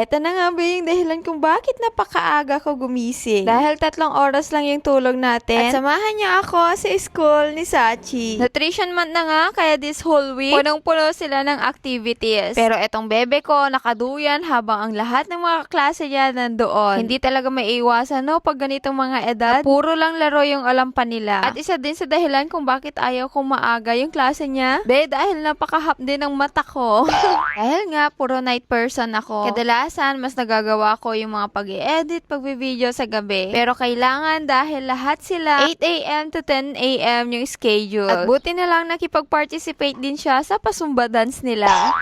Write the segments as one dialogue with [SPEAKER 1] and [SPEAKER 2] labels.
[SPEAKER 1] Eto na nga ba yung dahilan kung bakit napakaaga ko gumising. Dahil 3 oras lang yung tulog natin. At samahan niya ako sa school ni Sachi. Nutrition month na nga, kaya this whole week, punong-puno sila ng activities. Pero etong bebe ko, nakaduyan habang ang lahat ng mga klase niya nandoon. Hindi talaga maiiwasan, no, pag ganitong mga edad, puro lang laro yung alam pa nila. At isa din sa dahilan kung bakit ayaw kong maaga yung klase niya, dahil napakahap din ng mata ko. Dahil nga, puro night person ako. Kadalasan, mas nagagawa ko yung mga pag-i-edit, pag-video sa gabi. Pero kailangan dahil lahat sila 8 a.m. to 10 a.m. yung schedule. At buti na lang nakipag-participate din siya sa pasumba dance nila.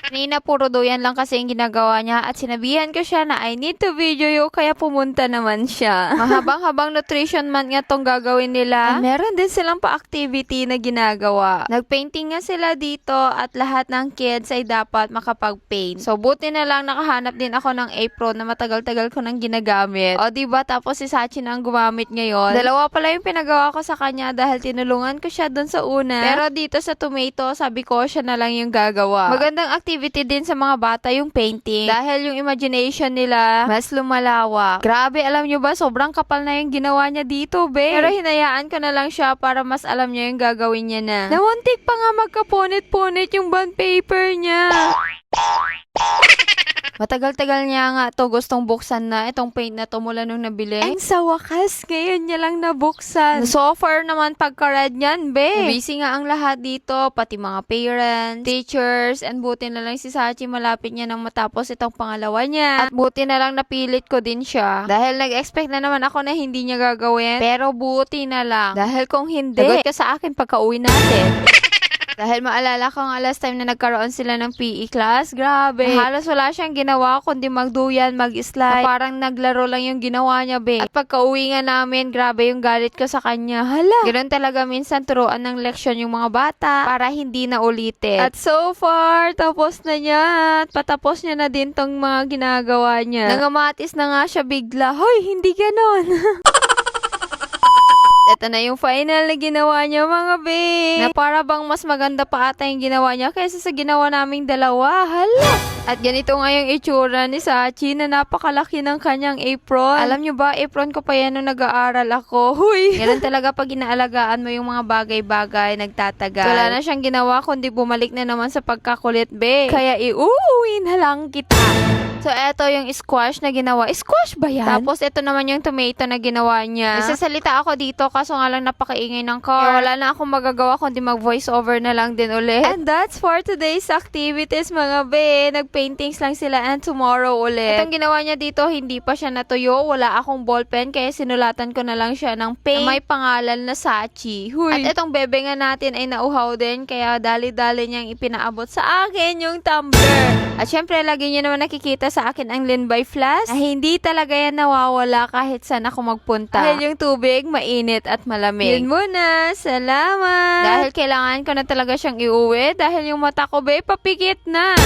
[SPEAKER 1] Kanina puro doyan lang kasi yung ginagawa niya at sinabihan ko siya na I need to video you kaya pumunta naman siya. Mahabang-habang nutrition month nga tong gagawin nila. At meron din silang pa-activity na ginagawa. Nagpainting nga sila dito at lahat ng kids ay dapat makapag-paint. So buti na lang nakahanap din ako ng apron na matagal-tagal ko nang ginagamit. O diba tapos si Sachi na ang gumamit ngayon. Dalawa pala yung pinagawa ko sa kanya dahil tinulungan ko siya dun sa una. Pero dito sa tomato sabi ko siya na lang yung gagawa. Magandang activity din sa mga bata yung painting dahil yung imagination nila mas lumalawak. Grabe, alam nyo ba, sobrang kapal na yung ginawa niya dito, be. Pero hinayaan ko na lang siya para mas alam niya yung gagawin niya na. Namuntik pa nga magkapunit-punit yung bond paper niya. Matagal-tagal niya nga to gustong buksan na itong paint na to mula nung nabili. And sa wakas, ngayon niya lang nabuksan. So far naman pagka-red niyan, be. Busy nga ang lahat dito, pati mga parents, teachers, and buti na lang si Sachi malapit niya nang matapos itong pangalawa niya. At buti na lang napilit ko din siya. Dahil nag-expect na naman ako na hindi niya gagawin, pero buti na lang. Dahil kung hindi, lagot ka sa akin pagka-uwi natin. Dahil maalala ko nga last time na nagkaroon sila ng PE class, grabe. Halos wala siyang ginawa kundi magduyan, mag-slide. Parang naglaro lang yung ginawa niya, be. At pagka-uwi nga namin, grabe yung galit ko sa kanya. Hala, ganoon talaga minsan turuan ng leksyon yung mga bata para hindi na ulitin. At so far, tapos na niya. At patapos niya na din tong mga ginagawa niya. Nangamatis na nga siya bigla. Hoy, hindi ganon. Ito na yung final na ginawa niya, mga be. Na para bang mas maganda pa ata yung ginawa niya kaysa sa ginawa naming dalawa. Hala! At ganito nga yung itsura ni Sachi na napakalaki ng kanyang apron. Alam nyo ba, apron ko pa yan nung nag-aaral ako. Huy! Ganun talaga pag inaalagaan mo yung mga bagay-bagay, nagtatagal. Wala na siyang ginawa kundi bumalik na naman sa pagkakulit, be. Kaya iuwi na lang kita. So, eto yung squash na ginawa. Squash ba yan? Tapos, ito naman yung tomato na ginawa niya. Nagsasalita ako dito kaso nga lang napakaingay ng car. Kaya wala na akong magagawa kundi mag-voice over na lang din ulit. And that's for today's activities, mga be. Nag-paintings lang sila and tomorrow ulit. Itong ginawa niya dito, hindi pa siya natuyo. Wala akong ballpen kaya sinulatan ko na lang siya ng paint na may pangalan na Sachi. Huy. At itong bebe nga natin ay nauhaw din kaya dali-dali niyang ipinaabot sa akin yung tumbler. At syempre, lagi niyo naman nakikita sa akin ang Linbay flask na hindi talaga yan nawawala kahit saan ako magpunta. Dahil yung tubig, mainit at malamig. Yun muna. Salamat! Dahil kailangan ko na talaga siyang iuwi dahil yung mata ko, be, papikit na.